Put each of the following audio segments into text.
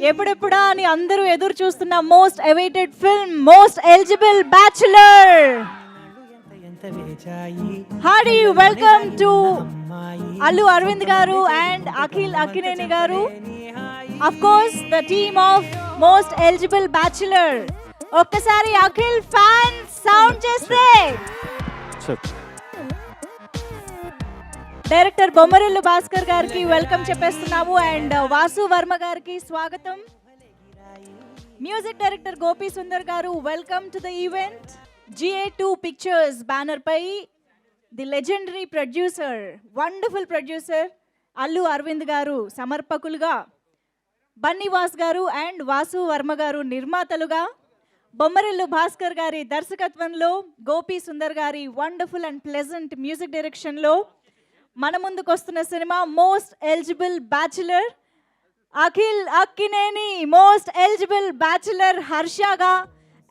ఎప్పుడెప్పుడా అని అందరూ ఎదురు చూస్తున్న most awaited film most eligible bachelor. Hearty welcome to Allu Aravind garu and Akhil Akkineni garu. Of course the team of most eligible bachelor. ఒక్కసారి అఖిల్ ఫ్యాన్ సౌండ్ చేస్తే. డైరెక్టర్ బొమ్మరిల్లు భాస్కర్ గారికి వెల్కమ్ చెప్పేస్తున్నాము అండ్ వాసు వర్మ గారికి స్వాగతం. Music director Gopi Sundar garu welcome to the event. GA2 pictures banner పై the legendary producer, wonderful producer Allu Aravind garu సమర్పకులుగా, బన్నీవాస్ గారు and Vasu Varma గారు నిర్మాతలుగా, బొమ్మరిల్లు భాస్కర్ గారి దర్శకత్వంలో, గోపి సుందర్ గారి వండర్ఫుల్ అండ్ ప్లెజెంట్ మ్యూజిక్ డైరెక్షన్లో మన ముందుకు వస్తున్న cinema most eligible bachelor. Akhil Akkineni most eligible bachelor హర్షగా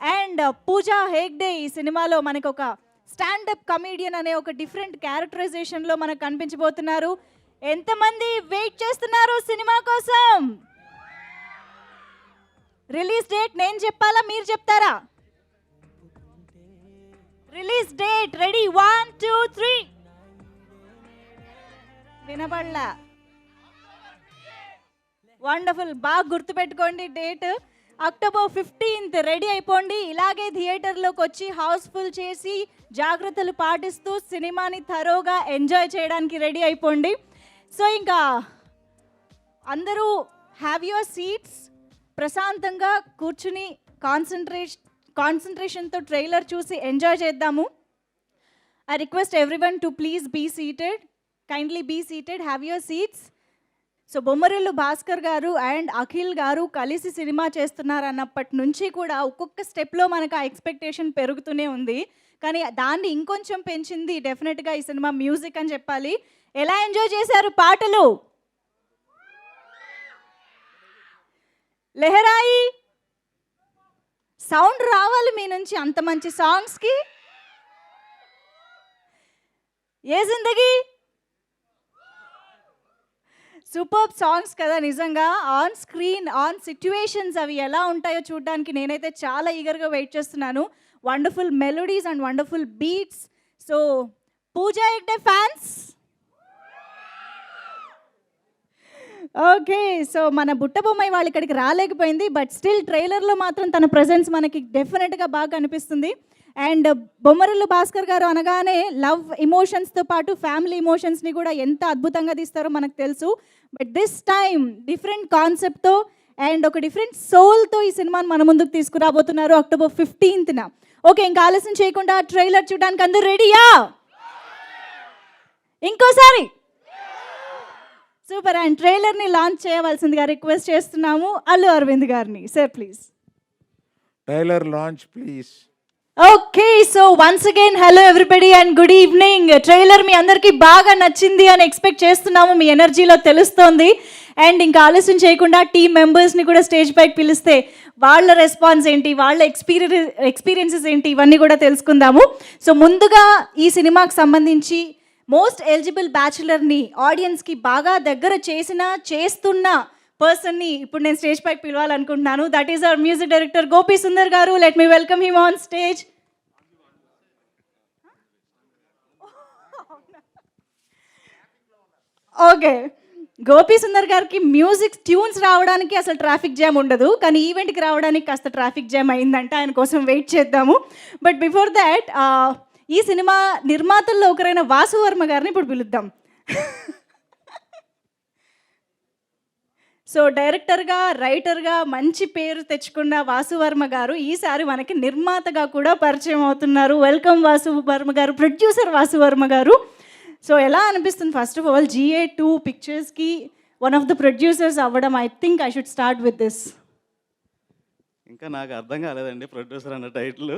అండ్ పూజా హెగ్డే ఈ సినిమాలో మనకు ఒక స్టాండప్ కమీడియన్ అనే ఒక డిఫరెంట్ క్యారెక్టరైజేషన్లో మనకు కనిపించబోతున్నారు. ఎంతమంది వెయిట్ చేస్తున్నారు సినిమా కోసం? రిలీజ్ డేట్ నేను చెప్పాలా మీరు చెప్తారా? Release date ready 1 2 3. వినపడలా? వండర్ఫుల్, బాగా గుర్తుపెట్టుకోండి డేట్. అక్టోబర్ 15th రెడీ అయిపోండి. ఇలాగే థియేటర్లోకి వచ్చి హౌస్ఫుల్ చేసి జాగ్రత్తలు పాటిస్తూ సినిమాని థరోగా ఎంజాయ్ చేయడానికి రెడీ అయిపోండి. సో ఇంకా అందరూ హ్యావ్ యువర్ సీట్స్. ప్రశాంతంగా కూర్చుని కాన్సన్ట్రేషన్తో ట్రైలర్ చూసి ఎంజాయ్ చేద్దాము. I request everyone to please be seated. Kindly be seated, have your seats. So Bommarillu Bhaskar garu and Akhil గారు కలిసి సినిమా చేస్తున్నారు అన్నప్పటి నుంచి కూడా ఒక్కొక్క స్టెప్లో మనకు ఆ ఎక్స్పెక్టేషన్ పెరుగుతూనే ఉంది. కానీ దాన్ని ఇంకొంచెం పెంచింది డెఫినెట్గా ఈ సినిమా మ్యూజిక్ అని చెప్పాలి. ఎలా ఎంజాయ్ చేశారు పాటలు? లెహరాయి సౌండ్ రావాలి మీ నుంచి అంత మంచి సాంగ్స్కి. ఏ జిందగీ సూపర్ సాంగ్స్ కదా నిజంగా. ఆన్ స్క్రీన్, ఆన్ సిట్యుయేషన్స్ అవి ఎలా ఉంటాయో చూడడానికి నేనైతే చాలా ఈగర్గా వెయిట్ చేస్తున్నాను. Wonderful melodies and wonderful beats. So Pooja Hegde fans, okay. So మన బుట్టబొమ్మాయి వాళ్ళు ఇక్కడికి రాలేకపోయింది, బట్ స్టిల్ ట్రైలర్లో మాత్రం తన ప్రజెన్స్ మనకి డెఫినెట్గా బాగా అనిపిస్తుంది. అండ్ బొమ్మరిల్లు భాస్కర్ గారు అనగానే లవ్ ఎమోషన్స్తో పాటు ఫ్యామిలీ ఎమోషన్స్ని కూడా ఎంత అద్భుతంగా తీస్తారో మనకు తెలుసు. బట్ దిస్ టైమ్ డిఫరెంట్ కాన్సెప్ట్తో అండ్ ఒక డిఫరెంట్ సోల్తో ఈ సినిమాని మన ముందుకు తీసుకురాబోతున్నారు అక్టోబర్ 15th. ఓకే, ఇంకా ఆలస్యం చేయకుండా ట్రైలర్ చూడడానికి అందరూ రెడీయా? ఇంకోసారి సూపర్. అండ్ ట్రైలర్ని లాంచ్ చేయవలసిందిగా రిక్వెస్ట్ చేస్తున్నాము అల్లు అరవింద్ గారిని. Sir please. Trailer launch please. Okay, so once again hello everybody and good evening. Trailer మీ అందరికీ బాగా నచ్చింది అని ఎక్స్పెక్ట్ చేస్తున్నాము, మీ ఎనర్జీలో తెలుస్తోంది. అండ్ ఇంకా ఆలస్యం చేయకుండా టీమ్ మెంబర్స్ని కూడా స్టేజ్ పైకి పిలిస్తే వాళ్ళ రెస్పాన్స్ ఏంటి, వాళ్ళ ఎక్స్పీరియన్సెస్ ఏంటి, ఇవన్నీ కూడా తెలుసుకుందాము. సో ముందుగా ఈ సినిమాకి సంబంధించి మోస్ట్ ఎలిజిబుల్ బ్యాచులర్ని ఆడియన్స్కి బాగా దగ్గర చేస్తున్న పర్సన్ని ఇప్పుడు నేను స్టేజ్ పైకి పిలవాలనుకుంటున్నాను. That is our music director Gopi Sundar garu. Let me welcome him on stage. Okay, Gopi Sundar గారికి మ్యూజిక్ ట్యూన్స్ రావడానికి అసలు ట్రాఫిక్ జామ్ ఉండదు, కానీ ఈవెంట్కి రావడానికి కాస్త ట్రాఫిక్ జామ్ అయిందంటే ఆయన కోసం వెయిట్ చేద్దాము. బట్ బిఫోర్ దాట్ ఈ సినిమా నిర్మాతల్లో ఒకరైన వాసు వర్మ గారిని ఇప్పుడు పిలుద్దాం. సో డైరెక్టర్గా, రైటర్గా మంచి పేరు తెచ్చుకున్న వాసు వర్మ గారు ఈసారి మనకి నిర్మాతగా కూడా పరిచయం అవుతున్నారు. వెల్కమ్ వాసు వర్మ గారు, ప్రొడ్యూసర్ వాసు వర్మ గారు. సో ఎలా అనిపిస్తుంది? ఫస్ట్ ఆఫ్ ఆల్ GA2 పిక్చర్స్కి వన్ ఆఫ్ ద ప్రొడ్యూసర్స్ అవ్వడం. I think I should start with this. ఇంకా నాకు అర్థం కాలేదండి ప్రొడ్యూసర్ అన్న టైటిల్.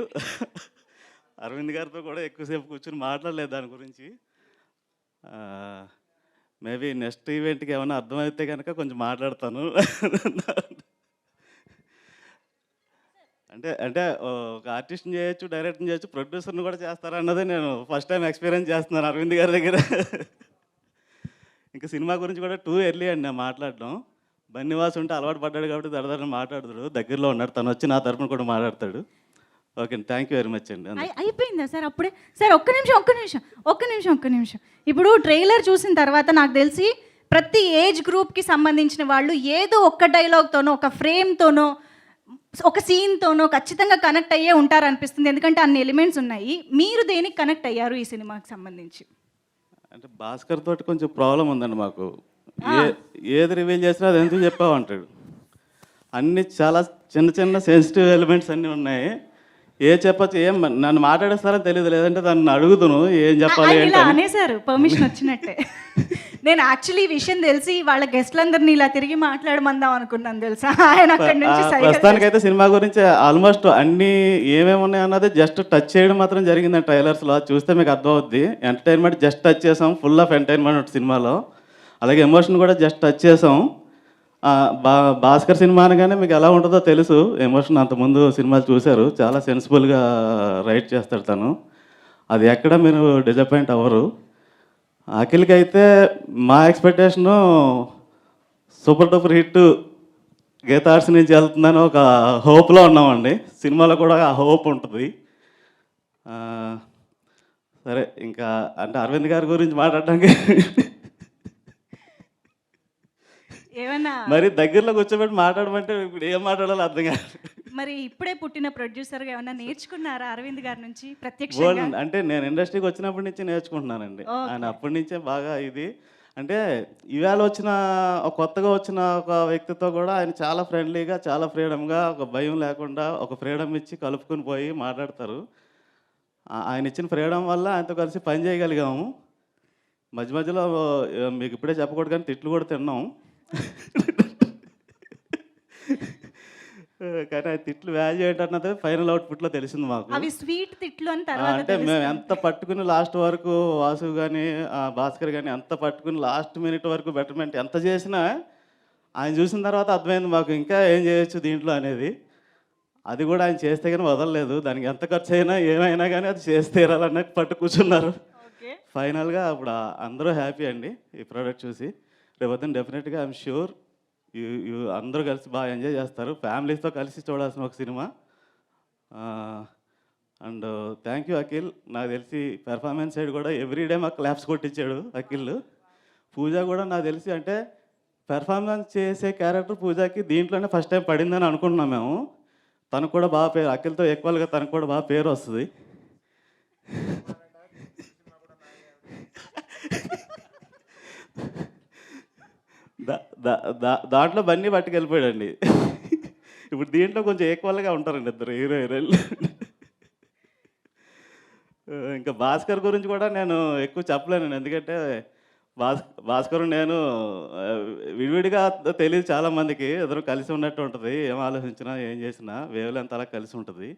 అరవింద్ గారితో కూడా ఎక్కువసేపు కూర్చొని మాట్లాడలేదు దాని గురించి. మేబీ నెక్స్ట్ ఈవెంట్కి ఏమైనా అర్థమైతే కనుక కొంచెం మాట్లాడతాను. అంటే ఒక ఆర్టిస్ట్ని చేయొచ్చు, డైరెక్టర్ని చేయొచ్చు, ప్రొడ్యూసర్ని కూడా చేస్తారా అన్నదే నేను ఫస్ట్ టైం ఎక్స్పీరియన్స్ చేస్తున్నాను అరవింద్ గారి దగ్గర. ఇంకా సినిమా గురించి కూడా టూ ఎర్లీ అండి నేను మాట్లాడడం. బన్నివాసు ఉంటే అలవాటు పడ్డాడు కాబట్టి దడదడని మాట్లాడతాడు, దగ్గరలో ఉన్నాడు, తను వచ్చి నా తరపున కూడా మాట్లాడతాడు. ఓకే అండి, థ్యాంక్ యూ వెరీ మచ్ అండి. అయిపోయిందా సార్ అప్పుడే? సార్ ఒక్క నిమిషం. ఇప్పుడు ట్రైలర్ చూసిన తర్వాత నాకు తెలిసి ప్రతి ఏజ్ గ్రూప్కి సంబంధించిన వాళ్ళు ఏదో ఒక్క డైలాగ్తోనో, ఒక ఫ్రేమ్తోనో, ఒక సీన్తోనో ఖచ్చితంగా కనెక్ట్ అయ్యే ఉంటారు అనిపిస్తుంది. ఎందుకంటే అన్ని ఎలిమెంట్స్ ఉన్నాయి. మీరు దేనికి కనెక్ట్ అయ్యారు ఈ సినిమాకి సంబంధించి? అంటే భాస్కర్ తోటి కొంచెం ప్రాబ్లం ఉందండి మాకు. ఏది రివీల్ చేసినా అది ఎందుకు చెప్పావు అంటాడు. అన్నీ చాలా చిన్న చిన్న సెన్సిటివ్ ఎలిమెంట్స్ అన్నీ ఉన్నాయి. చెప్పచ్చు, ఏం నన్ను మాట్లాడేస్తారని తెలియదు, లేదంటే దాన్ని అడుగుతాను ఏం చెప్పాలి ఇలా అనేసారు పర్మిషన్ వచ్చినట్టే. నేను యాక్చువల్లీ ఈ విషయం తెలిసి వాళ్ళ గెస్ట్లందరినీ ఇలా తిరిగి మాట్లాడమందాం అనుకున్నాను తెలుసా. ఆయన అక్కడి నుంచి ప్రస్తుతానికైతే సినిమా గురించి ఆల్మోస్ట్ అన్నీ ఏమేమి ఉన్నాయి అన్నది జస్ట్ టచ్ చేయడం మాత్రం జరిగిందండి ట్రైలర్స్లో. చూస్తే మీకు అర్థమవుద్ది. ఎంటర్టైన్మెంట్ జస్ట్ టచ్ చేసాం, ఫుల్ ఆఫ్ ఎంటర్టైన్మెంట్ సినిమాలో. అలాగే ఎమోషన్ కూడా జస్ట్ టచ్ చేసాం. భాస్కర్ సినిమా అనగానే మీకు ఎలా ఉంటుందో తెలుసు. ఎమోషన్ అంతకుముందు సినిమాలు చూశారు, చాలా సెన్సిబుల్గా రైట్ చేస్తాడు తను. అది ఎక్కడ మీరు డిసప్పాయింట్ అవ్వరు. అఖిల్కి అయితే మా ఎక్స్పెక్టేషను సూపర్ డూపర్ హిట్ గీత ఆర్ట్స్ నుంచి వెళ్తుందని ఒక హోప్లో ఉన్నామండి. సినిమాలో కూడా ఆ హోప్ ఉంటుంది. సరే, ఇంకా అంటే అరవింద్ గారి గురించి మాట్లాడడానికి ఏమన్నా మరి దగ్గరలో కూర్చోబెట్టి మాట్లాడమంటే ఇప్పుడు ఏం మాట్లాడాలో అర్థం కాదు. మరి ఇప్పుడే పుట్టిన ప్రొడ్యూసర్గా ఏమన్నా నేర్చుకున్నారా అరవింద్ గారి నుంచి ప్రత్యక్షంగా? అంటే నేను ఇండస్ట్రీకి వచ్చినప్పటి నుంచి నేర్చుకుంటున్నానండి. ఆయన అప్పటి నుంచే బాగా ఇది అంటే ఇవాళ వచ్చిన కొత్తగా వచ్చిన ఒక వ్యక్తితో కూడా ఆయన చాలా ఫ్రెండ్లీగా, చాలా ఫ్రీడమ్గా, ఒక భయం లేకుండా ఒక ఫ్రీడమ్ ఇచ్చి కలుపుకొని పోయి మాట్లాడతారు. ఆయన ఇచ్చిన ఫ్రీడమ్ వల్ల ఆయనతో కలిసి పని చేయగలిగాము. మధ్య మధ్యలో మీకు ఇప్పుడే చెప్పకూడదు కానీ తిట్లు కూడా తిన్నాం. కానీ ఆ తిట్లు వాల్యూ ఏంటన్నది ఫైనల్ అవుట్పుట్లో తెలిసింది మాకు. అవి స్వీట్ తిట్లు అని తర్వాత అంటే మేము ఎంత పట్టుకుని లాస్ట్ వరకు వాసు కానీ భాస్కర్ కానీ ఎంత పట్టుకుని లాస్ట్ మినిట్ వరకు బెటర్మెంట్ ఎంత చేసినా ఆయన చూసిన తర్వాత అర్థమైంది మాకు ఇంకా ఏం చేయొచ్చు దీంట్లో అనేది. అది కూడా ఆయన చేస్తే కానీ వదలలేదు. దానికి ఎంత ఖర్చు అయినా ఏమైనా కానీ అది చేస్తే తీరాలన్న పట్టు కూర్చున్నారు. ఫైనల్గా అప్పుడు అందరూ హ్యాపీ అండి ఈ ప్రోడక్ట్ చూసి. రేపు డెఫినెట్గా ఐఎమ్ ష్యూర్ అందరూ కలిసి బాగా ఎంజాయ్ చేస్తారు. ఫ్యామిలీస్తో కలిసి చూడాల్సిన ఒక cinema. And thank you Akhil. నాకు తెలిసి పెర్ఫార్మెన్స్ సైడ్ కూడా ఎవ్రీడే మాకు క్లాప్స్ కొట్టించాడు అఖిల్. పూజ కూడా నాకు తెలిసి అంటే పెర్ఫార్మెన్స్ చేసే క్యారెక్టర్ పూజకి దీంట్లోనే ఫస్ట్ టైం పడిందని అనుకుంటున్నాం మేము. తనకు కూడా బాగా పేరు, అఖిల్తో ఈక్వల్గా తనకు కూడా బాగా పేరు వస్తుంది. దాంట్లో బన్నీ పట్టుకెళ్ళిపోయాడండి. ఇప్పుడు దీంట్లో కొంచెం ఈక్వల్గా ఉంటారండి ఇద్దరు హీరో హీరోయిన్లు. ఇంకా భాస్కర్ గురించి కూడా నేను ఎక్కువ చెప్పలేనండి. ఎందుకంటే భాస్కర్ నేను విడివిడిగా తెలియదు చాలామందికి. ఇద్దరు కలిసి ఉన్నట్టు ఉంటుంది. ఏం ఆలోచించినా ఏం చేసినా వేవ్లు ఎంత అలా కలిసి ఉంటుంది.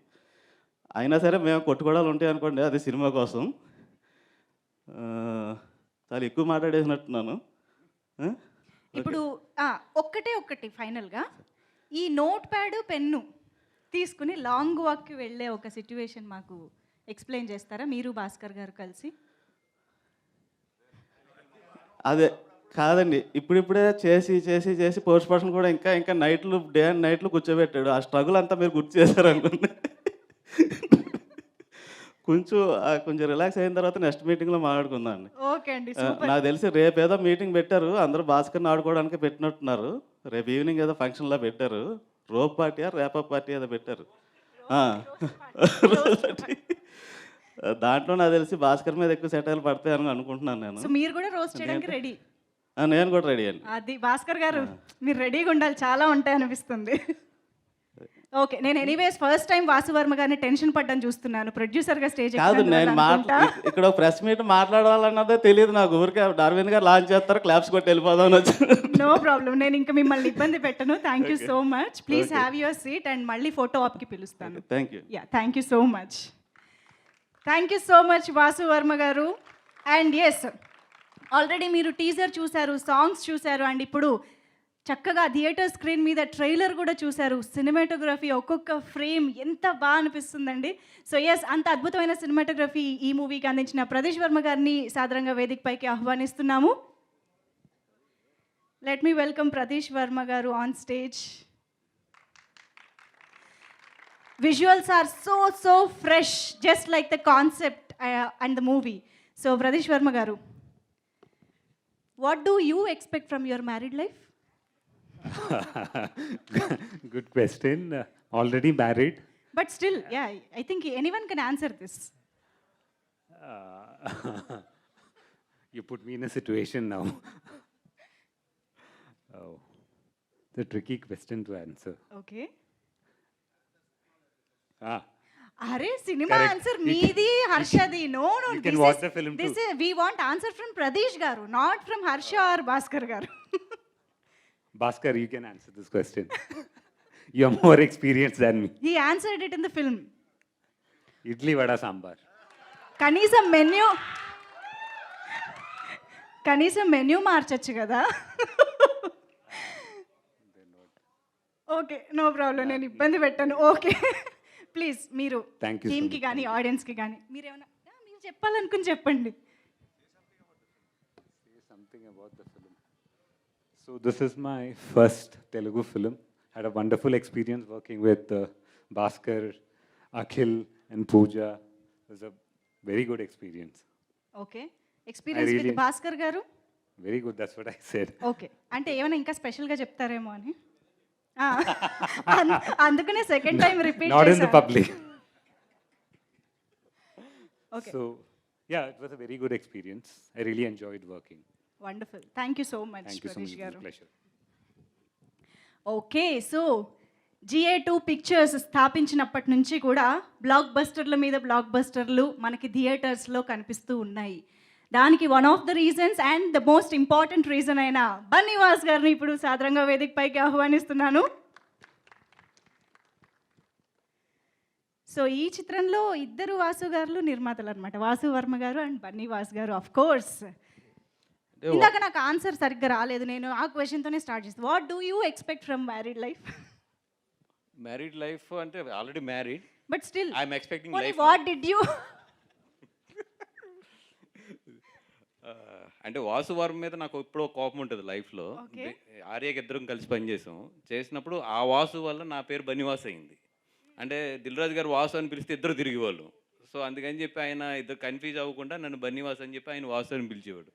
అయినా సరే మేము కొట్టుకోవడాలు ఉంటాయి అనుకోండి, అది సినిమా కోసం. చాలా ఎక్కువ మాట్లాడేసినట్టున్నాను. ఇప్పుడు ఒక్కటి ఫైనల్గా ఈ నోట్ ప్యాడ్ పెన్ను తీసుకుని లాంగ్ వాక్కి వెళ్ళే ఒక సిట్యువేషన్ మాకు ఎక్స్ప్లెయిన్ చేస్తారా మీరు భాస్కర్ గారు కలిసి? అదే కాదండి, ఇప్పుడిప్పుడే చేసి చేసి చేసి పోస్ట్ పర్సన్ కూడా ఇంకా ఇంకా నైట్లు డే అండ్ నైట్లు కూర్చోబెట్టాడు. ఆ స్ట్రగుల్ అంతా మీరు గుర్తు చేశారు అనుకోండి. కొంచెం రిలాక్స్ అయిన తర్వాత నెక్స్ట్ మీటింగ్లో మాట్లాడుకుందాం అండి. ఓకే అండి. నాకు తెలిసి రేపు ఏదో మీటింగ్ పెట్టారు, అందరూ భాస్కర్ని ఆడుకోవడానికి పెట్టినట్టున్నారు. రేపు ఈవినింగ్ ఏదో ఫంక్షన్లో పెట్టారు. రోప్ పార్టీయా రేపప్ పార్టీ ఏదో పెట్టారు. దాంట్లో నాకు తెలిసి భాస్కర్ మీద ఎక్కువ సెటైల్ పడతాయని అనుకుంటున్నాను నేను. సో మీరు కూడా రోస్ట్ చేయడానికి రెడీ? నేను కూడా రెడీ అండి. అది భాస్కర్ గారు మీరు రెడీగా ఉండాలి, చాలా ఉంటాయి అనిపిస్తుంది. ఓకే, నేను anyways first time Vasu Varma గారిని టెన్షన్ పడ్డాను చూస్తున్నాను ప్రొడ్యూసర్గా స్టేజ్. కాదు, నేను ఇక్కడ ప్రెస్ మీట్ మాట్లాడాలన్నదే తెలియదు నాకు. ఊరికే అరవింద్ గారు లాంచ్ చేస్తారు, క్లాప్స్ కొట్టి వెళ్ళిపోదాం వచ్చి. నో ప్రాబ్లం, నేను ఇంకా మిమ్మల్ని ఇబ్బంది పెట్టను. Thank you so much. Please have your seat and మళ్ళీ ఫోటో ఆప్కి పిలుస్తాను. Thank you. Yeah, thank you so much. Thank you so much Vasu Varma గారు. అండ్ ఎస్, ఆల్రెడీ మీరు టీజర్ చూశారు, సాంగ్స్ చూశారు, అండ్ ఇప్పుడు చక్కగా థియేటర్ స్క్రీన్ మీద ట్రైలర్ కూడా చూశారు. సినిమాటోగ్రఫీ ఒక్కొక్క ఫ్రేమ్ ఎంత బాగా అనిపిస్తుందండి. సో ఎస్, అంత అద్భుతమైన సినిమాటోగ్రఫీ ఈ మూవీకి అందించిన ప్రదేశ్ వర్మ గారిని సాదరంగా వేదికపైకి ఆహ్వానిస్తున్నాము. Let me welcome Pradesh Verma garu on stage. Visuals are so fresh, just like the concept and the movie. So Pradesh Verma garu, what do you expect from your married life? Good question. Already married. But still, yeah, I think anyone can answer this. You put me in a situation now. Oh, it's a tricky question to answer. Okay. Ah, Arey, cinema Correct. answer You meedi, Harshadi. No. you can This watch is, the film this too. is, we want answer from Pradesh garu, not from Harsha or Bhaskar garu. Bhaskar, you can answer this question. You are more experienced than me. He answered it in the film. Idli vada sambar. కనీసం menu మార్చచ్చు కదా. Okay, no problem, నేను ఇబ్బంది పెట్టాను. Okay, please మీరు Thank you so టీమ్కి much. కానీ ఆడియన్స్కి కానీ మీరేమైనా మీరు చెప్పాలనుకుని చెప్పండి. Say something about the film. So this is my first Telugu film. Had a wonderful experience working with Bhaskar, Akhil, and Pooja. It was a very good experience. Okay, experience with really- Bhaskar గారు. Very good. That's what I said. Okay, అంటే ఏమైనా ఇంకా స్పెషల్గా చెప్తారేమో అని. ఆ, అందుకనే second time repeat Not in the public. Okay, So yeah, it was a very good experience. I really enjoyed working. Wonderful. Thank you so much Thank you so much. Pradesh It was garu. a pleasure. Okay, so GA2 pictures స్థాపించినప్పటి నుంచి కూడా black బస్టర్ల మీద black బస్టర్లు మనకి థియేటర్స్లో కనిపిస్తూ ఉన్నాయి. దానికి one of the reasons and the most important reason అయిన బన్నీవాస్ గారిని ఇప్పుడు సాదరంగా వేదిక పైకి ఆహ్వానిస్తున్నాను. సో ఈ చిత్రంలో ఇద్దరు వాసు గారు నిర్మాతలు అనమాట, వాసు వర్మ గారు అండ్ బన్నీవాస్ గారు. ఆఫ్ కోర్స్ ఇందాక నాకు ఆన్సర్ సరిగ్గా రాలేదు, నేను ఆ క్వశ్చన్తోనే స్టార్ట్ చేస్తాను. What do you expect from married life? Married life అంటే already married. But still I'm expecting life. What did you? అంటే వాసు వారం మీద నాకు ఎప్పుడో కోపం ఉంటుంది లైఫ్లో. Okay. ఆర్యకి ఇద్దరం కలిసి పనిచేసాం. చేసినప్పుడు ఆ వాసు వల్ల నా పేరు బనివాస్ అయింది. అంటే దిల్రాజు గారు వాసు అని పిలిస్తే ఇద్దరు తిరిగేవాళ్ళు. సో అందుకని చెప్పి ఆయన ఇద్దరు కన్ఫ్యూజ్ అవ్వకుండా నన్ను బనివాస్ అని చెప్పి ఆయన వాసు అని పిలిచేవాడు.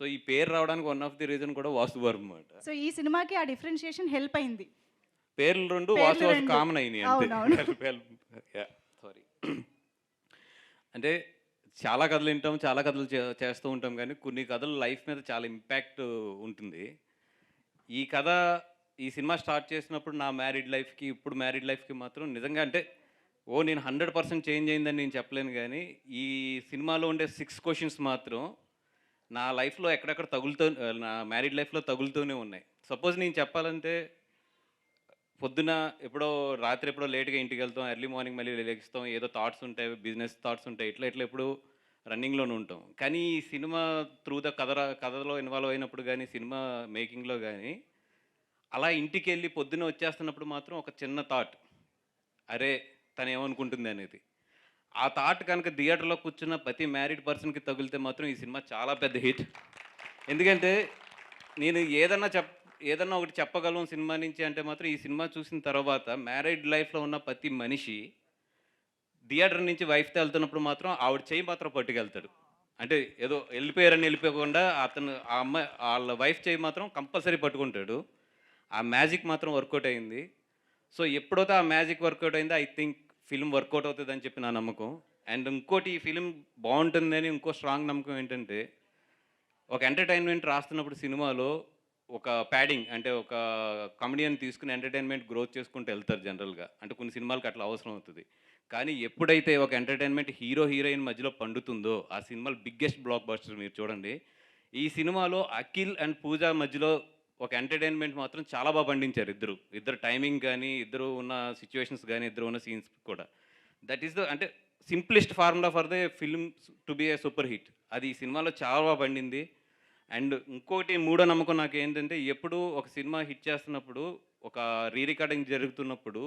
సో ఈ పేరు రావడానికి వన్ ఆఫ్ ది రీజన్ కూడా వాసు వారం అన్నమాట. సో ఈ సినిమాకి ఆ డిఫరెన్షియేషన్ హెల్ప్ అయింది. పేర్లు రెండు పేర్లు వాసు వాసు రెండు. కామన్ అయినాయి అవునవును. అంతే. సారీ. అంటే చాలా కథలు వింటాం, చాలా కథలు చేస్తూ ఉంటాం, కానీ కొన్ని కథలు లైఫ్ మీద చాలా ఇంపాక్ట్ ఉంటుంది. ఈ కథ ఈ సినిమా స్టార్ట్ చేసినప్పుడు నా మ్యారీడ్ లైఫ్కి ఇప్పుడు మ్యారీడ్ లైఫ్కి మాత్రం నిజంగా అంటే నేను 100% చేంజ్ అయిందని నేను చెప్పలేను, కానీ ఈ సినిమాలో ఉండే 6 క్వశ్చన్స్ మాత్రం నా లైఫ్లో ఎక్కడెక్కడ నా మ్యారీడ్ లైఫ్లో తగులుతూనే ఉన్నాయి. సపోజ్ నేను చెప్పాలంటే పొద్దున ఎప్పుడో రాత్రి ఎప్పుడో లేట్గా ఇంటికి వెళ్తాం, ఎర్లీ మార్నింగ్ మళ్ళీ లెగిస్తాం, ఏదో థాట్స్ ఉంటాయి, బిజినెస్ థాట్స్ ఉంటాయి, ఇట్లా ఎప్పుడు రన్నింగ్లోనే ఉంటాం. కానీ ఈ సినిమా త్రూ ద కథలో ఇన్వాల్వ్ అయినప్పుడు కానీ సినిమా మేకింగ్లో కానీ అలా ఇంటికి వెళ్ళి పొద్దున వచ్చేస్తున్నప్పుడు మాత్రం ఒక చిన్న థాట్, అరే తను ఏమనుకుంటుంది అనేది. ఆ థాట్ కనుక థియేటర్లో కూర్చున్న ప్రతి మ్యారీడ్ పర్సన్కి తగిలితే మాత్రం ఈ సినిమా చాలా పెద్ద హిట్. ఎందుకంటే నేను ఏదన్నా ఒకటి చెప్పగలం సినిమా నుంచి అంటే మాత్రం ఈ సినిమా చూసిన తర్వాత మ్యారీడ్ లైఫ్లో ఉన్న ప్రతి మనిషి థియేటర్ నుంచి వైఫ్తో వెళ్తున్నప్పుడు మాత్రం ఆవిడ చేయి మాత్రం పట్టుకెళ్తాడు. అంటే ఏదో వెళ్ళిపోకుండా ఆ అమ్మాయి వాళ్ళ వైఫ్ చేయి మాత్రం కంపల్సరీ పట్టుకుంటాడు. ఆ మ్యాజిక్ మాత్రం వర్కౌట్ అయింది. సో ఎప్పుడైతే ఆ మ్యాజిక్ వర్కౌట్ అయిందో ఐ థింక్ ఫిల్మ్ వర్కౌట్ అవుతుంది అని చెప్పి నా నమ్మకం. అండ్ ఇంకోటి ఈ ఫిలిం బాగుంటుందని ఇంకో స్ట్రాంగ్ నమ్మకం ఏంటంటే, ఒక ఎంటర్టైన్మెంట్ రాస్తున్నప్పుడు సినిమాలో ఒక ప్యాడింగ్ అంటే ఒక కామెడియన్ తీసుకుని ఎంటర్టైన్మెంట్ గ్రోత్ చేసుకుంటూ వెళ్తారు జనరల్గా. అంటే కొన్ని సినిమాలకు అట్లా అవసరం అవుతుంది. కానీ ఎప్పుడైతే ఒక ఎంటర్టైన్మెంట్ హీరో హీరోయిన్ మధ్యలో పండుతుందో ఆ సినిమాలో బిగ్గెస్ట్ బ్లాక్ బస్టర్ మీరు చూడండి. ఈ సినిమాలో అఖిల్ అండ్ పూజ మధ్యలో ఒక ఎంటర్టైన్మెంట్ మాత్రం చాలా బాగా పండించారు ఇద్దరు టైమింగ్ కానీ, ఇద్దరు ఉన్న సిచ్యువేషన్స్ కానీ, ఇద్దరు ఉన్న సీన్స్ కూడా. దట్ ఈస్ ద అంటే simplest formula for the film to be A super hit. అది ఈ సినిమాలో చాలా బాగా పండింది. అండ్ ఇంకోటి మూడో నమ్మకం నాకు ఏంటంటే, ఎప్పుడు ఒక సినిమా హిట్ చేస్తున్నప్పుడు ఒక రీ రికార్డింగ్ జరుగుతున్నప్పుడు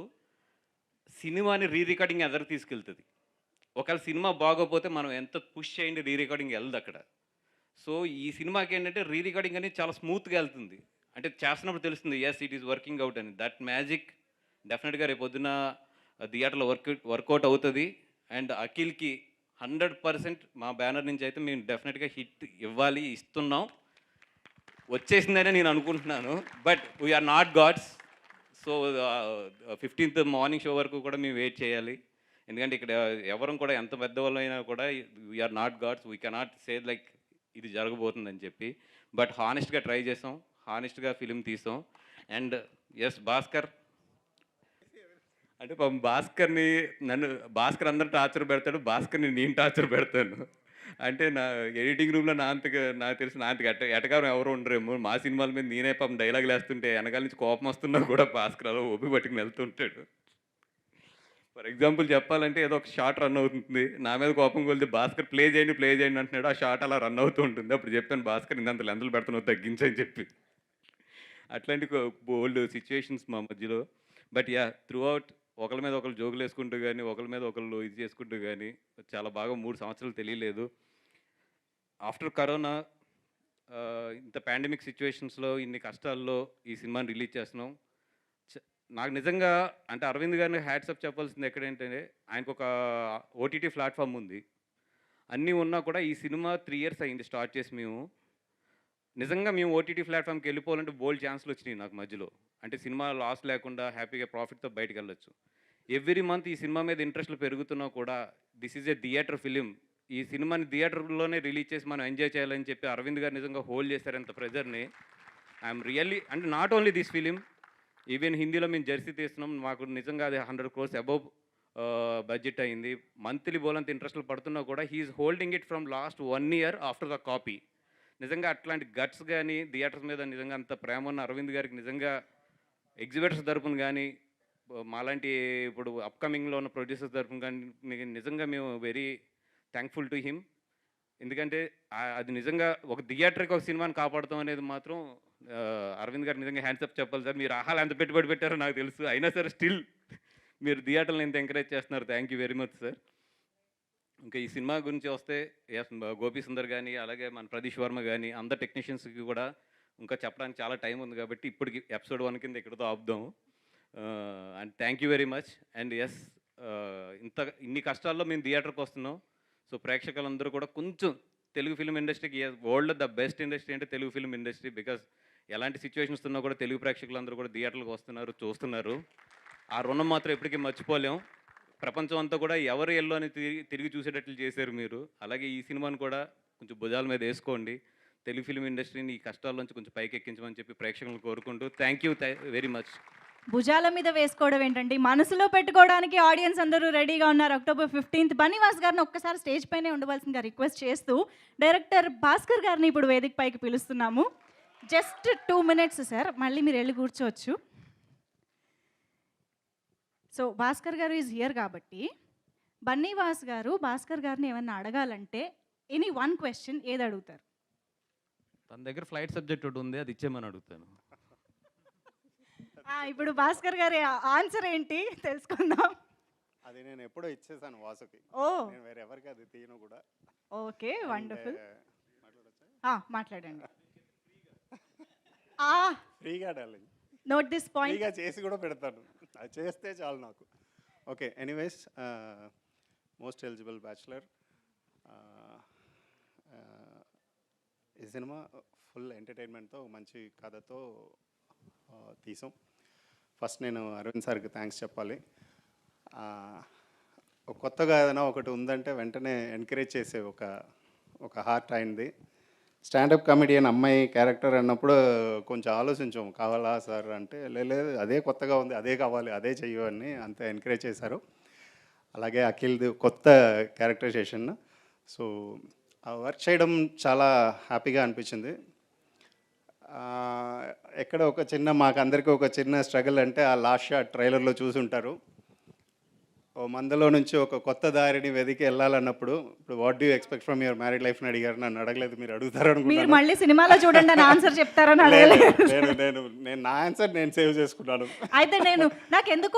సినిమాని రీ రికార్డింగ్ ఎదరు తీసుకెళ్తుంది. ఒకవేళ సినిమా బాగోపోతే మనం ఎంత పుష్ చేయండి రీ రికార్డింగ్ వెళ్ళదు అక్కడ. సో ఈ సినిమాకి ఏంటంటే రీ రికార్డింగ్ అనేది చాలా స్మూత్గా వెళ్తుంది. అంటే చేస్తున్నప్పుడు తెలుస్తుంది yes it is working out అని. దట్ మ్యాజిక్ డెఫినెట్గా రేపు పొద్దున థియేటర్లో వర్కౌట్ అవుతుంది. అండ్ అఖిల్కి 100% మా బ్యానర్ నుంచి అయితే మేము డెఫినెట్గా హిట్ ఇవ్వాలి, ఇస్తున్నాం, వచ్చేసిందనే నేను అనుకుంటున్నాను. But we're not gods. So 15th morning show వరకు కూడా మేము వెయిట్ చేయాలి. ఎందుకంటే ఇక్కడ ఎవరం కూడా ఎంత పెద్దవాళ్ళైనా కూడా we're not gods. We cannot say like ఇది జరగబోతుందని చెప్పి. బట్ హానెస్ట్గా ట్రై చేసాం, హానెస్ట్గా ఫిలిం తీసాం. అండ్ ఎస్ భాస్కర్ అంటే పాపం భాస్కర్ అందరూ టార్చర్ పెడతాడు, భాస్కర్ని నేను టార్చర్ పెడతాను. అంటే నా ఎడిటింగ్ రూమ్లో నాకు తెలిసి నా అంతగా ఎటకారం ఎవరు ఉండరేమో. మా సినిమాల మీద నేనే పాపం డైలాగులు వేస్తుంటే వెనకాల నుంచి కోపం వస్తున్నా కూడా భాస్కర్ అలా ఓపి పట్టుకుని వెళ్తుంటాడు. ఫర్ ఎగ్జాంపుల్ చెప్పాలంటే ఏదో ఒక షాట్ రన్ అవుతుంది, నా మీద కోపం కొలితే భాస్కర్ ప్లే చేయండి అంటున్నాడు, ఆ షాట్ అలా రన్ అవుతూ ఉంటుంది. అప్పుడు చెప్పాను భాస్కర్ ఇంత లెంతలు పెడుతున్నావు తగ్గించని చెప్పి. అట్లాంటి బోల్డ్ సిచ్యువేషన్స్ మా మధ్యలో. బట్ యా త్రూ అవుట్ ఒకరి మీద ఒకరు జోకులు వేసుకుంటూ కానీ, ఒకరి మీద ఒకళ్ళు ఇది చేసుకుంటూ కానీ చాలా బాగా 3 సంవత్సరాలు తెలియలేదు. ఆఫ్టర్ కరోనా ఇంత పాండమిక్ సిచ్యువేషన్స్లో ఇన్ని కష్టాల్లో ఈ సినిమాని రిలీజ్ చేస్తున్నాం. నాకు నిజంగా అంటే అరవింద్ గారిని హ్యాట్సప్ చెప్పాల్సింది ఎక్కడేంటంటే ఆయనకు ఒక ఓటీటీ ప్లాట్ఫామ్ ఉంది, అన్నీ ఉన్నా కూడా ఈ సినిమా 3 years అయింది స్టార్ట్ చేసి. నిజంగా మేము ఓటీటీ ప్లాట్ఫామ్కి వెళ్ళిపోవాలంటే బోల్డ్ ఛాన్స్లు వచ్చినాయి నాకు మధ్యలో. అంటే సినిమా లాస్ లేకుండా హ్యాపీగా ప్రాఫిట్తో బయటకు వెళ్ళొచ్చు. ఎవ్రీ మంత్ ఈ సినిమా మీద ఇంట్రెస్ట్లు పెరుగుతున్నా కూడా this is a theatre film, ఈ సినిమాని థియేటర్లోనే రిలీజ్ చేసి మనం ఎంజాయ్ చేయాలని చెప్పి అరవింద్ గారు నిజంగా హోల్డ్ చేశారు అంత ప్రెజర్ని. ఐఎమ్ రియల్లీ అంటే not only this film, even హిందీలో మేము జెర్సీ తీస్తున్నాం, మాకు నిజంగా అది 100 crores అబౌవ్ బడ్జెట్ అయింది. మంత్లీ బోలంత ఇంట్రెస్ట్లు పడుతున్నా కూడా he's holding it from last 1 year after the copy. నిజంగా అట్లాంటి గట్స్ కానీ థియేటర్స్ మీద నిజంగా అంత ప్రేమ ఉన్న అరవింద్ గారికి నిజంగా ఎగ్జిబిటర్స్ తరపున కానీ మాలాంటి ఇప్పుడు అప్కమింగ్లో ఉన్న ప్రొడ్యూసర్స్ తరపున కానీ నిజంగా మేము వెరీ థ్యాంక్ఫుల్ టు హిమ్. ఎందుకంటే అది నిజంగా ఒక థియేటర్కి ఒక సినిమాని కాపాడుతాం అనేది మాత్రం అరవింద్ గారు నిజంగా హ్యాండ్సప్ చెప్పాలి సార్. మీరు ఆహాలు ఎంత పెట్టుబడి పెట్టారో నాకు తెలుసు, అయినా సరే స్టిల్ మీరు థియేటర్ని ఎంత ఎంకరేజ్ చేస్తున్నారు. Thank you very much sir. ఇంకా ఈ సినిమా గురించి వస్తే గోపి సుందర్ కానీ అలాగే మన ప్రదీష్ వర్మ కానీ అందరు టెక్నీషియన్స్కి కూడా ఇంకా చెప్పడానికి చాలా టైం ఉంది కాబట్టి ఇప్పటికి ఎపిసోడ్ 1 కింద ఇక్కడతో ఆపుదాము. And thank you very much. And yes ఇన్ని కష్టాల్లో మేము థియేటర్కి వస్తున్నాం. సో ప్రేక్షకులందరూ కూడా కొంచెం తెలుగు ఫిల్మ్ ఇండస్ట్రీకి వరల్డ్లో ద బెస్ట్ ఇండస్ట్రీ అంటే తెలుగు ఫిల్మ్ ఇండస్ట్రీ. బికాస్ ఎలాంటి సిచ్యువేషన్స్ ఉన్నా కూడా తెలుగు ప్రేక్షకులందరూ కూడా థియేటర్లకు వస్తున్నారు, చూస్తున్నారు. ఆ రుణం మాత్రం ఎప్పటికీ మర్చిపోలేం. ప్రపంచం అంతా కూడా ఎవరు ఎల్లో అని తిరిగి చూసేటట్లు చేశారు మీరు. అలాగే ఈ సినిమాను కూడా కొంచెం భుజాల మీద వేసుకోండి, తెలుగు ఫిల్మ్ ఇండస్ట్రీని ఈ కష్టాల నుంచి కొంచెం పైకి ఎక్కించమని చెప్పి ప్రేక్షకులను కోరుకుంటూ థ్యాంక్ యూ వెరీ మచ్. భుజాల మీద వేసుకోవడం ఏంటండి, మనసులో పెట్టుకోవడానికి ఆడియన్స్ అందరూ రెడీగా ఉన్నారు. October 15th బన్నీవాస్ గారిని ఒక్కసారి స్టేజ్ పైనే ఉండవలసిందిగా రిక్వెస్ట్ చేస్తూ డైరెక్టర్ భాస్కర్ గారిని ఇప్పుడు వేదిక పైకి పిలుస్తున్నాము. జస్ట్ 2 minutes సార్, మళ్ళీ మీరు వెళ్ళి కూర్చోవచ్చు. సో భాస్కర్ గారు ఈజ్ హియర్ కాబట్టి బన్నీవాస్ గారు భాస్కర్ గారిని ఏమన్నా అడగాలంటే ఎనీ 1 question ఏది అడుగుతారు? తన దగ్గర ఫ్లైట్ సబ్జెక్ట్ ఒకటి ఉంది, అది ఇచ్చేమని అడుగుతాను. ఇప్పుడు భాస్కర్ గారి ఆన్సర్ ఏంటి తెలుసుకుందాం. అది నేను ఎప్పుడో ఇచ్చేసాను వాసుకి. ఓ నేను వేరే ఎవరికి అది తీయను కూడా. Okay, wonderful. మాట్లాడండి. ఫ్రీగా డార్లింగ్, నోట్ దిస్ పాయింట్. ఫ్రీగా చేసి కూడా పెడతాను, అది చేస్తే చాలు నాకు. Okay, anyways, most eligible bachelor. ఈ సినిమా ఫుల్ ఎంటర్టైన్మెంట్తో మంచి కథతో తీసాం. ఫస్ట్ నేను అరవింద్ సార్కి థ్యాంక్స్ చెప్పాలి. కొత్తగా ఏదైనా ఒకటి ఉందంటే వెంటనే ఎంకరేజ్ చేసే ఒక హార్ట్ అయింది. స్టాండప్ కామెడియన్ అమ్మాయి క్యారెక్టర్ అన్నప్పుడు కొంచెం ఆలోచించాం, కావాలా సార్ అంటే లేదు అదే కొత్తగా ఉంది, అదే కావాలి, అదే చెయ్యు అని అంత ఎంకరేజ్ చేశారు. అలాగే అఖిల్ది కొత్త క్యారెక్టరైజేషన్. సో ఆ వర్క్ చేయడం చాలా హ్యాపీగా అనిపించింది. ఎక్కడ ఒక చిన్న మాకు అందరికీ ఒక చిన్న స్ట్రగుల్ అంటే ఆ లాస్ట్ షాట్ ట్రైలర్లో చూసుంటారు. ఓ మందలో నుంచి ఒక కొత్త దారిని వెతికి వెళ్ళాలన్నప్పుడు ఇప్పుడు what do expect from your married life అని అడిగారు. నన్ను అడగలేదు, మీరు అడుగుతారు అనుకుంటున్నాను. మళ్ళీ సినిమాలో చూడండి అని ఆన్సర్ చెప్తారని నేను నా ఆన్సర్ నేను సేవ్ చేసుకున్నాను. అయితే నాకెందుకు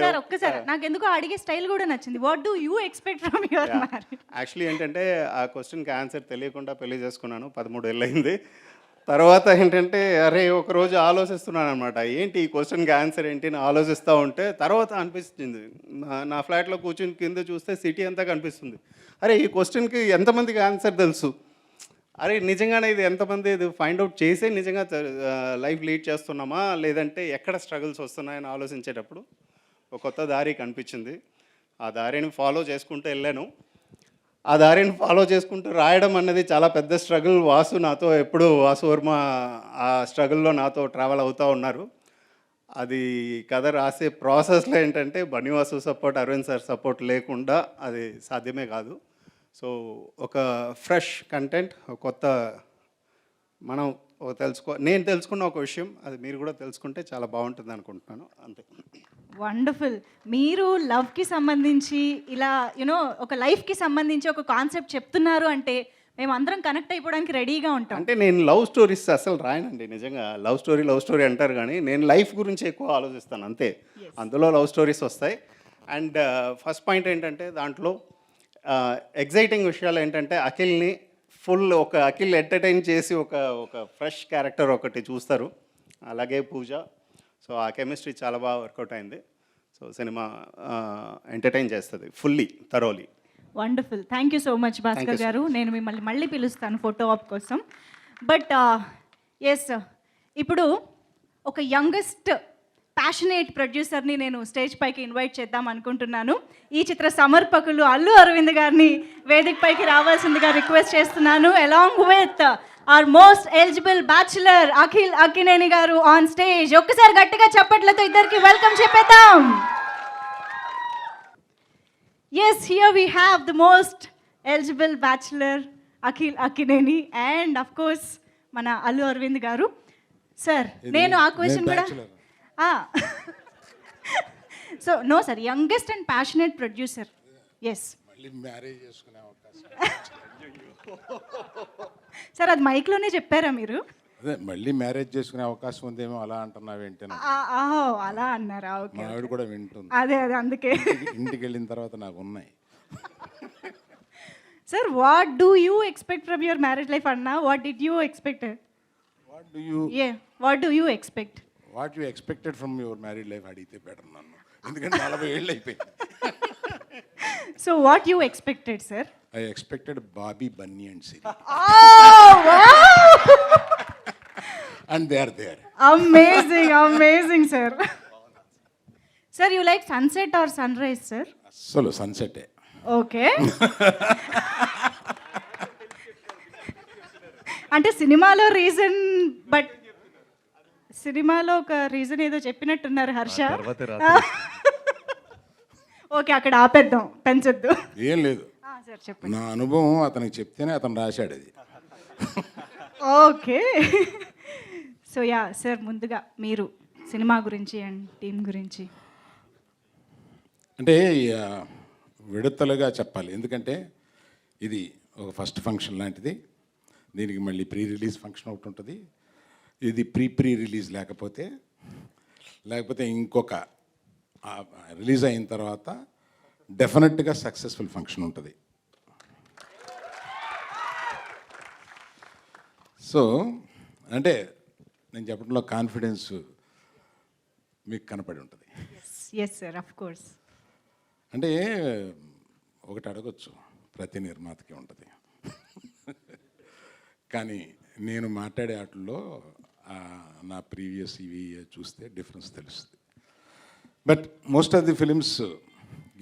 సార్ ఒక్కసారి నాకెందుకు అడిగే స్టైల్ కూడా నచ్చింది. What do you expect from your married? Actually ఏంటంటే ఆ క్వశ్చన్కి ఆన్సర్ తెలియకుండా పెళ్లి చేసుకున్నాను, 13 ఏళ్ళు అయింది. తర్వాత ఏంటంటే అరే ఒకరోజు ఆలోచిస్తున్నాను అనమాట, ఏంటి ఈ క్వశ్చన్కి ఆన్సర్ ఏంటి అని ఆలోచిస్తూ ఉంటే తర్వాత అనిపిస్తుంది, నా ఫ్లాట్లో కూర్చుని కింద చూస్తే సిటీ అంతా కనిపిస్తుంది. అరే ఈ క్వశ్చన్కి ఎంతమందికి ఆన్సర్ తెలుసు, అరే నిజంగానే ఇది ఎంతమంది ఇది ఫైండ్ అవుట్ చేసే నిజంగా లైఫ్ లీడ్ చేస్తున్నామా లేదంటే ఎక్కడ స్ట్రగుల్స్ వస్తున్నాయని ఆలోచించేటప్పుడు ఒక కొత్త దారి కనిపించింది. ఆ దారిని ఫాలో చేసుకుంటూ వెళ్ళాను. ఆ దారిని ఫాలో చేసుకుంటూ రాయడం అన్నది చాలా పెద్ద స్ట్రగుల్. నాతో ఎప్పుడు వాసు వర్మ ఆ స్ట్రగుల్లో నాతో ట్రావెల్ అవుతూ ఉన్నారు. అది కథ రాసే ప్రాసెస్లో ఏంటంటే Bunny Vasu support, Aravind sir support లేకుండా అది సాధ్యమే కాదు. సో ఒక ఫ్రెష్ కంటెంట్, కొత్త మనం నేను తెలుసుకున్న ఒక విషయం అది మీరు కూడా తెలుసుకుంటే చాలా బాగుంటుంది అనుకుంటున్నాను. అంతే. వండర్ఫుల్. మీరు లవ్కి సంబంధించి ఇలా యూనో ఒక లైఫ్కి సంబంధించి ఒక కాన్సెప్ట్ చెప్తున్నారు అంటే మేము అందరం కనెక్ట్ అయిపోవడానికి రెడీగా ఉంటాం. అంటే నేను లవ్ స్టోరీస్ అసలు రాయనండి. నిజంగా లవ్ స్టోరీ అంటారు కానీ నేను లైఫ్ గురించి ఎక్కువ ఆలోచిస్తాను అంతే. అందులో లవ్ స్టోరీస్ వస్తాయి. అండ్ ఫస్ట్ పాయింట్ ఏంటంటే దాంట్లో ఎగ్జైటింగ్ విషయాలు ఏంటంటే అఖిల్ని అఖిల్ ఎంటర్టైన్ చేసి ఒక ఫ్రెష్ క్యారెక్టర్ ఒకటి చూస్తారు. అలాగే పూజ. సో ఆ కెమిస్ట్రీ చాలా బాగా వర్కౌట్ అయింది. సో సినిమా ఎంటర్టైన్ చేస్తుంది fully, thoroughly. Wonderful. Thank you so much Bhaskar గారు. నేను మిమ్మల్ని మళ్ళీ పిలుస్తాను ఫోటో ఆప్ కోసం. బట్ ఎస్, ఇప్పుడు ఒక యంగెస్ట్ ప్యాషనేట్ ప్రొడ్యూసర్ని నేను స్టేజ్ పైకి ఇన్వైట్ చేద్దాం అనుకుంటున్నాను. ఈ చిత్ర సమర్పకులు అల్లు అరవింద్ గారిని వేదిక పైకి రావాల్సిందిగా రిక్వెస్ట్ చేస్తున్నాను. Along with our most eligible bachelor Akhil Akkineni గారు ఆన్ స్టేజ్. ఒక్కసారి గట్టిగా చప్పట్లతో ఇద్దరికి వెల్కమ్ చెప్పేద్దాం. Yes, here we have the most eligible bachelor Akhil Akkineni and of course మన అల్లు అరవింద్ గారు. సార్ నేను ఆ క్వశ్చన్ కూడా so no sir, youngest and passionate producer. Yes sir, అది మైక్లోనే చెప్పారా మీరు? అదే మళ్ళీ మ్యారేజ్ చేసుకునే అవకాశం ఉందేమో అలా అంటున్నావేంటి? అలా అన్నారా? ఓకే, మా ఆవిడ కూడా వింటుంది. అదే అందుకే ఇంటికి వెళ్ళిన తర్వాత నాకు ఉన్నాయి. Sir, what do you expect from your marriage life అన్నా? What did you expect? What do you expected from your married life అడిగితే బెటర్ నన్ను, ఎందుకంటే 40 ఏళ్ళు అయిపోయింది. So what you expected sir? I expected Bobby, Bunny and Siri. Oh, wow! And they are there. Amazing, sir. Sir, you like sunset or sunrise, sir? Solo sunset. Okay. అంటే సినిమాలో reason, but సినిమాలో ఒక reason ఏదో చెప్పినట్టున్నారు Harsha. Okay, అక్కడ ఆపేద్దాం, పెంచొద్దు. ఏం లేదు, నా అనుభవం అతనికి చెప్తేనే అతను రాశాడు అది. ఓకే. సో యా సార్, ముందుగా మీరు సినిమా గురించి అండ్ టీం గురించి. అంటే విడతలుగా చెప్పాలి, ఎందుకంటే ఇది ఒక ఫస్ట్ ఫంక్షన్ లాంటిది. దీనికి మళ్ళీ ప్రీ రిలీజ్ ఫంక్షన్ ఒకటి ఉంటుంది. ఇది ప్రీ రిలీజ్ లేకపోతే ఇంకొక రిలీజ్ అయిన తర్వాత డెఫినెట్గా సక్సెస్ఫుల్ ఫంక్షన్ ఉంటుంది. సో అంటే నేను చెప్పడంలో కాన్ఫిడెన్స్ మీకు కనపడి ఉంటుంది. Yes sir, of course. అంటే ఒకటి అడగొచ్చు, ప్రతి నిర్మాతకి ఉంటుంది. కానీ నేను మాట్లాడే వాటిల్లో నా ప్రీవియస్ ఇవి చూస్తే డిఫరెన్స్ తెలుస్తుంది. But most of the films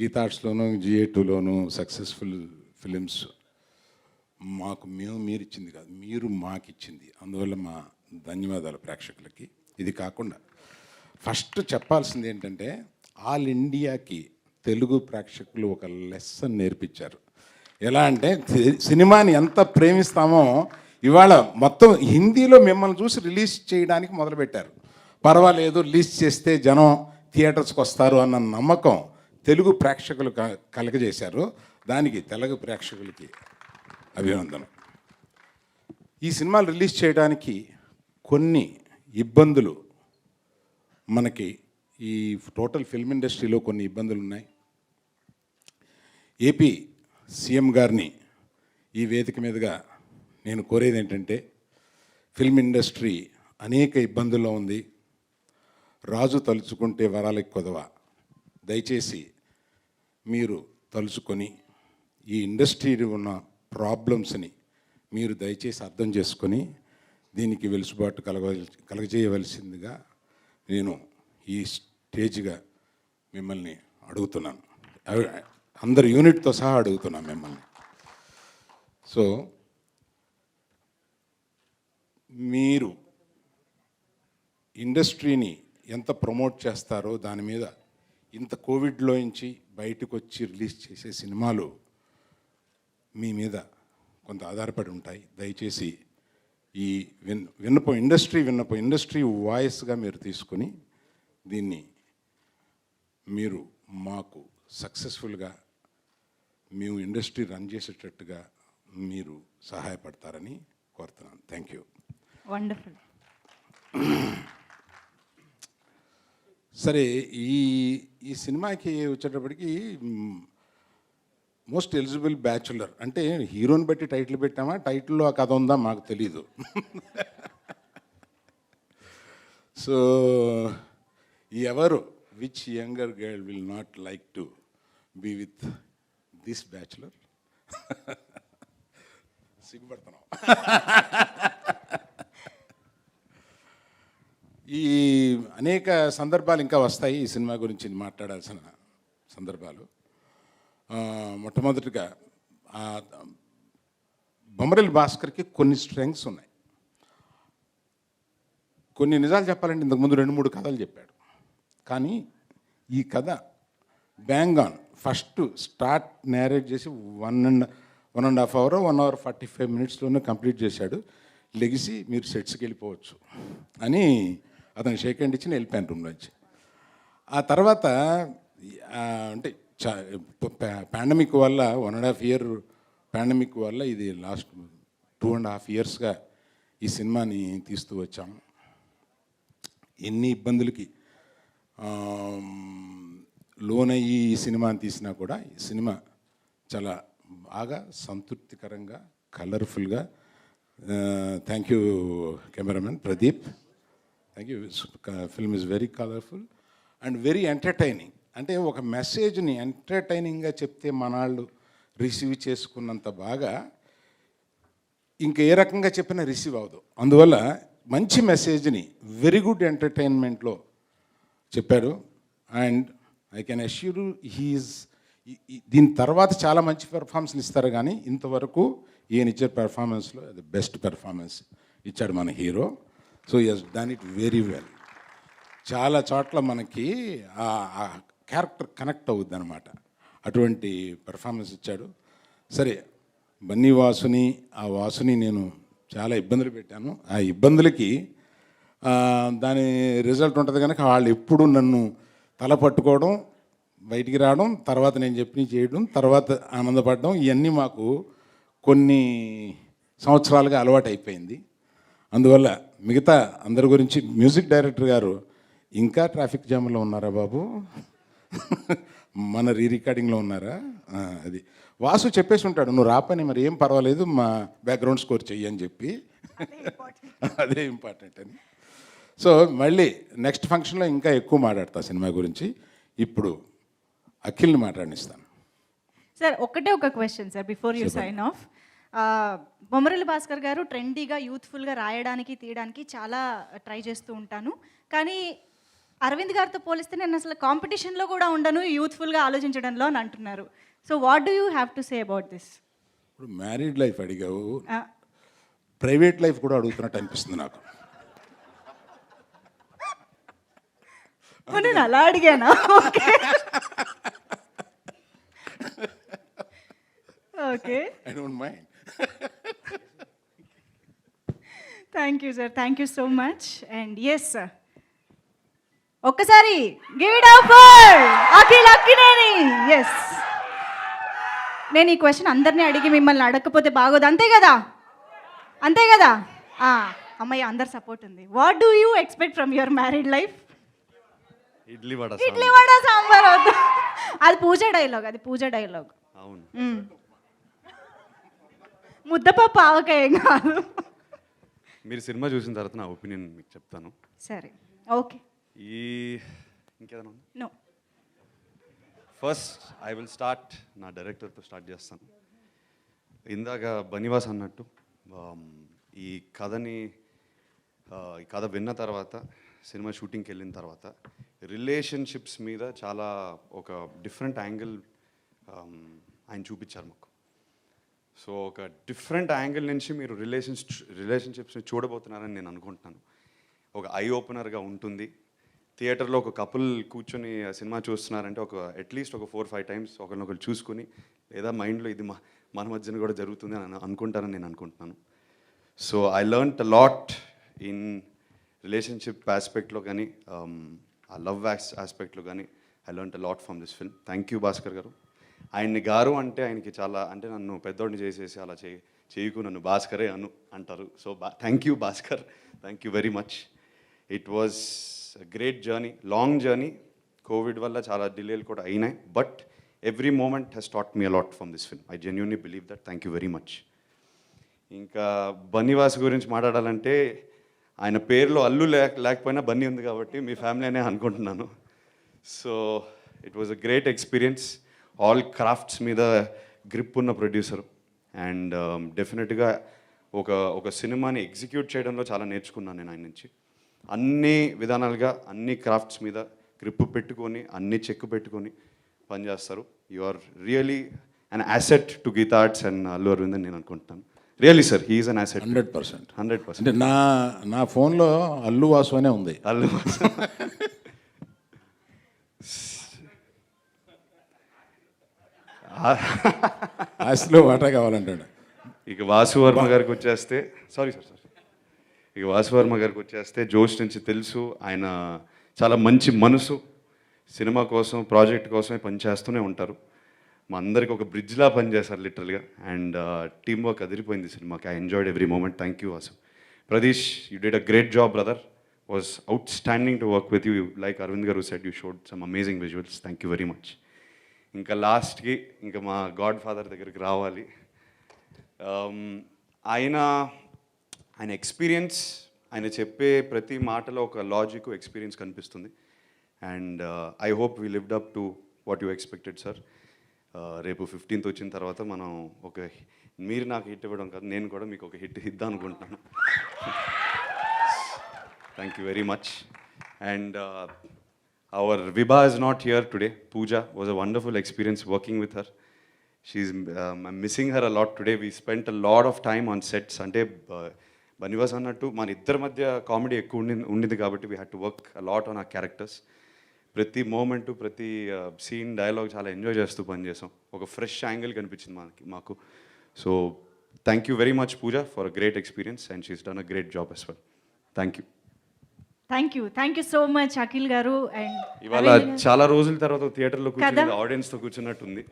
గీతార్ట్స్లోను GA2లోను సక్సెస్ఫుల్ ఫిలిమ్స్ మీరు ఇచ్చింది కాదు, మీరు మాకు ఇచ్చింది. అందువల్ల మా ధన్యవాదాలు ప్రేక్షకులకి. ఇది కాకుండా ఫస్ట్ చెప్పాల్సింది ఏంటంటే ఆల్ ఇండియాకి తెలుగు ప్రేక్షకులు ఒక లెసన్ నేర్పించారు. ఎలా అంటే సినిమాని ఎంత ప్రేమిస్తామో ఇవాళ మొత్తం హిందీలో మిమ్మల్ని చూసి రిలీజ్ చేయడానికి మొదలుపెట్టారు. పర్వాలేదు, రిలీజ్ చేస్తే జనం థియేటర్స్కి వస్తారు అన్న నమ్మకం తెలుగు ప్రేక్షకులు కలగజేశారు. దానికి తెలుగు ప్రేక్షకులకి అభినందన. ఈ సినిమాలు రిలీజ్ చేయడానికి కొన్ని ఇబ్బందులు మనకి ఈ టోటల్ ఫిల్మ్ ఇండస్ట్రీలో కొన్ని ఇబ్బందులు ఉన్నాయి. ఏపీ సీఎం గారిని ఈ వేదిక మీదుగా నేను కోరేది ఏంటంటే, ఫిల్మ్ ఇండస్ట్రీ అనేక ఇబ్బందుల్లో ఉంది. రాజు తలుచుకుంటే వరాలకు కొదవ. దయచేసి మీరు తలుచుకొని ఈ ఇండస్ట్రీలో ఉన్న ప్రాబ్లమ్స్ని మీరు దయచేసి అర్థం చేసుకొని దీనికి వెలుసుబాటు కలగజేయవలసిందిగా నేను ఈ స్టేజ్గా మిమ్మల్ని అడుగుతున్నాను. అందరు యూనిట్తో సహా అడుగుతున్నాను మిమ్మల్ని. సో మీరు ఇండస్ట్రీని ఎంత ప్రమోట్ చేస్తారో దాని మీద ఇంత కోవిడ్లో నుంచి బయటకు వచ్చి రిలీజ్ చేసే సినిమాలు మీ మీద కొంత ఆధారపడి ఉంటాయి. దయచేసి ఈ విన్నపం ఇండస్ట్రీ వాయిస్గా మీరు తీసుకొని దీన్ని మీరు మాకు సక్సెస్ఫుల్గా మేము ఇండస్ట్రీ రన్ చేసేటట్టుగా మీరు సహాయపడతారని కోరుతున్నాను. Thank you. వండర్ఫుల్. సరే, ఈ సినిమాకి వచ్చేటప్పటికి మోస్ట్ ఎలిజిబుల్ బ్యాచులర్ అంటే హీరోని బట్టి టైటిల్ పెట్టామా, టైటిల్లో ఆ కథ ఉందా మాకు తెలీదు. సో ఎవరు which younger girl will not like to be with this bachelor? సిగ్గుపడుతున్నాం. ఈ అనేక సందర్భాలు ఇంకా వస్తాయి ఈ సినిమా గురించి మాట్లాడాల్సిన సందర్భాలు. మొట్టమొదటిగా బొమ్మరిల్లి భాస్కర్కి కొన్ని స్ట్రెంగ్స్ ఉన్నాయి. కొన్ని నిజాలు చెప్పాలంటే ఇంతకుముందు 2-3 కథలు చెప్పాడు. కానీ ఈ కథ bang on first start narrate చేసి 1.5 hour 1 hour 45 minutesలోనే కంప్లీట్ చేశాడు. లెగిసి మీరు సెట్స్కి వెళ్ళిపోవచ్చు అని అతను షేక్ హ్యాండ్ ఇచ్చి వెళ్ళిపోయాను రూమ్ నుంచి. ఆ తర్వాత అంటే పాండమిక్ వల్ల 1.5 year పాండమిక్ వల్ల ఇది లాస్ట్ 2.5 yearsగా ఈ సినిమాని తీస్తూ వచ్చాము. ఎన్ని ఇబ్బందులకి లోనయ్యి ఈ సినిమాని తీసినా కూడా ఈ సినిమా చాలా బాగా సంతృప్తికరంగా కలర్ఫుల్గా. Thank you cameraman Pradeep. Thank you. Film is very colourful and very entertaining. అంటే ఒక మెసేజ్ని ఎంటర్టైనింగ్గా చెప్తే మనాళ్ళు రిసీవ్ చేసుకున్నంత బాగా ఇంక ఏ రకంగా చెప్పినా రిసీవ్ అవ్వదు. అందువల్ల మంచి మెసేజ్ని వెరీ గుడ్ ఎంటర్టైన్మెంట్లో చెప్పాడు. అండ్ ఐ కెన్ అష్యూర్ దీని తర్వాత చాలా మంచి పెర్ఫార్మెన్స్లు ఇస్తారు, కానీ ఇంతవరకు ఈయన ఇచ్చే పెర్ఫార్మెన్స్లో అది బెస్ట్ పెర్ఫార్మెన్స్ ఇచ్చాడు మన hero. So he has done it very well. చాలా చోట్ల మనకి ఆ క్యారెక్టర్ కనెక్ట్ అవుద్ది అనమాట. అటువంటి పెర్ఫార్మెన్స్ ఇచ్చాడు. సరే, బన్నీ వాసుని ఆ వాసుని నేను చాలా ఇబ్బందులు పెట్టాను. ఆ ఇబ్బందులకి దాని రిజల్ట్ ఉంటుంది కనుక వాళ్ళు ఎప్పుడు నన్ను తల పట్టుకోవడం, బయటికి రావడం, తర్వాత నేను చెప్పి చేయడం, తర్వాత ఆనందపడడం, ఇవన్నీ మాకు కొన్ని సంవత్సరాలుగా అలవాటు అయిపోయింది. అందువల్ల మిగతా అందరి గురించి మ్యూజిక్ డైరెక్టర్ గారు ఇంకా ట్రాఫిక్ జామ్లో ఉన్నారా బాబు, మన రికార్డింగ్లో ఉన్నారా? అది వాసు చెప్పేసి ఉంటాడు, నువ్వు రాపని మరి ఏం పర్వాలేదు, మా బ్యాక్గ్రౌండ్ స్కోర్ చెయ్యి అని చెప్పి, అదే ఇంపార్టెంట్ అని. సో మళ్ళీ నెక్స్ట్ ఫంక్షన్లో ఇంకా ఎక్కువ మాట్లాడతా సినిమా గురించి. ఇప్పుడు అఖిల్ని మాట్లాడిస్తాను. సార్, ఒక question sir before you sign off. Bommarillu Bhaskar garu ట్రెండీగా యూత్ఫుల్గా రాయడానికి తీయడానికి చాలా ట్రై చేస్తూ ఉంటాను, కానీ అరవింద్ గారితో పోలిస్తే నేను అసలు కాంపిటీషన్లో కూడా ఉండను యూత్ఫుల్గా ఆలోచించడంలో అని అంటున్నారు. So what do you have to say about this? ఇప్పుడు మ్యారీడ్ లైఫ్ అడిగావు, ప్రైవేట్ లైఫ్ కూడా అడుగుతున్నట్టు అనిపిస్తుంది నాకు. నేను అలా అడిగానా? Okay, I don't mind. Thank you sir, thank you so much. And yes sir, ఒక్కసారి give it up for Akhil Akkineni. Yes, నేను ఈ క్వశ్చన్ అందరినీ అడిగి మిమ్మల్ని అడగకపోతే బాగోదు, అంతే కదా? అంతే కదా? అమ్మాయి అందరు సపోర్ట్ ఉంది. What do you expect from your married life? Idli vada sambar వద్దు, అది పూజ డైలాగ్, అది పూజ డైలాగ్. అవును, ముద్దపప్పు ఆవకాయ ఏం కాదు. మీరు సినిమా చూసిన తర్వాత నా ఒపీనియన్ మీకు చెప్తాను. సరే, ఓకే. ఈ ఇంకేదైనా ఉందా? No. First I will start నా డైరెక్టర్తో స్టార్ట్ చేస్తాను. ఇందాక బనివాస్ అన్నట్టు ఈ కథని ఈ కథ విన్న తర్వాత సినిమా షూటింగ్కి వెళ్ళిన తర్వాత రిలేషన్షిప్స్ మీద చాలా ఒక డిఫరెంట్ యాంగిల్ ఆయన చూపించారు మాకు. సో ఒక డిఫరెంట్ యాంగిల్ నుంచి మీరు రిలేషన్షిప్స్ని చూడబోతున్నారని నేను అనుకుంటున్నాను. ఒక ఐ ఓపెనర్గా ఉంటుంది. థియేటర్లో ఒక కపుల్ కూర్చొని సినిమా చూస్తున్నారంటే ఒక అట్లీస్ట్ ఒక 4-5 టైమ్స్ ఒకరినొకరు చూసుకుని లేదా మైండ్లో ఇది మన మధ్యన కూడా జరుగుతుంది అని అనుకుంటారని నేను అనుకుంటున్నాను. So I learned a lot in relationship ఆస్పెక్ట్లో కానీ ఆ లవ్ ఆస్పెక్ట్లో కానీ I learned a lot from this film. Thank you Bhaskar garu. ఆయన్ని గారు అంటే ఆయనకి చాలా అంటే నన్ను పెద్దోడిని చేసేసి అలా చేయకు నన్ను భాస్కరే అంటారు. So thank you Bhaskar, thank you very much. It was great journey, long journey. Covid వల్ల చాలా డిలేలు కూడా అయినాయి, but every moment Hess taught me a lot from this film. I genuinely believe that. Thank you very much. ఇంకా బన్నీవాస్ గురించి మాట్లాడాలంటే ఆయన పేరులో అల్లు లేకపోయినా బన్నీ ఉంది కాబట్టి మీ ఫ్యామిలీ అనే అనుకుంటున్నాను. So it was a great experience. All crafts మీద గ్రిప్ ఉన్న ప్రొడ్యూసర్ అండ్ డెఫినెట్గా ఒక సినిమాని ఎగ్జిక్యూట్ చేయడంలో చాలా నేర్చుకున్నాను నేను ఆయన నుంచి. అన్ని విధానాలుగా అన్ని క్రాఫ్ట్స్ మీద గ్రిప్ పెట్టుకొని అన్ని చెక్ పెట్టుకొని పనిచేస్తారు. You are really an asset to Geetha Arts and Allu Aravind అని నేను అనుకుంటున్నాను. Really sir, he's an asset. 100%. 100%. అంటే నా ఫోన్లో అల్లు వాసు అనే ఉంది. అల్లు ఆస్తిలో వాటా కావాలంటాడు. ఇక వాసువర్మ గారికి వచ్చేస్తే ఇక వాసువర్మ గారికి వచ్చేస్తే జోష్ నుంచి తెలుసు ఆయన చాలా మంచి మనసు. సినిమా కోసం ప్రాజెక్ట్ కోసమే పనిచేస్తూనే ఉంటారు. మా అందరికి ఒక బ్రిడ్జ్లా పనిచేస్తారు లిటరల్గా. అండ్ టీమ్ వర్క్ అదిరిపోయింది సినిమాకి. I enjoyed every moment. Thank you Vasu. Pradeesh, you did a great job brother. Was outstanding to work with you. Like Aravind garu said, you showed some amazing visuals. Thank you very much. ఇంకా లాస్ట్కి ఇంకా మా God father దగ్గరికి రావాలి. ఆయన experience, ఆయన చెప్పే ప్రతి మాటలో ఒక లాజిక్ ఎక్స్పీరియన్స్ కనిపిస్తుంది. And I hope we lived up to what you expected sir. రేపు 15th వచ్చిన తర్వాత మనం మీరు నాకు హిట్ ఇవ్వడం కాదు, నేను కూడా మీకు ఒక హిట్ ఇద్దాం అనుకుంటున్నాను. Thank you very much. And our Vibha is not here today. Pooja was a wonderful experience working with her. I'm missing her a lot today. We spent a lot of time on sets. అంటే బనివాస్ అన్నట్టు మన ఇద్దరి మధ్య comedy ఎక్కువ ఉండింది కాబట్టి we had to work a lot on ఆ characters. ప్రతి మూమెంట్, ప్రతి సీన్, డైలాగ్ చాలా ఎంజాయ్ చేస్తూ పనిచేసాం. ఒక ఫ్రెష్ యాంగిల్ కనిపించింది మాకు. So thank you very much Pooja for a great experience and she's done a great job as well. Thank you. Thank you so much Akhil garu. And ఇవాళ చాలా రోజుల తర్వాత థియేటర్లో కూర్చుని ఆడియన్స్తో కూర్చున్నట్టుంది.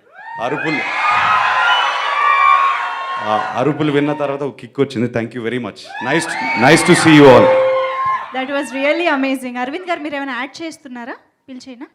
అరుపులు విన్న తర్వాత ఒక కిక్ వచ్చింది. Thank you very much. Nice to see you all. That was really amazing. Aravind garu, మీరు ఏమైనా యాడ్ చేస్తున్నారా? పిలిచేనా?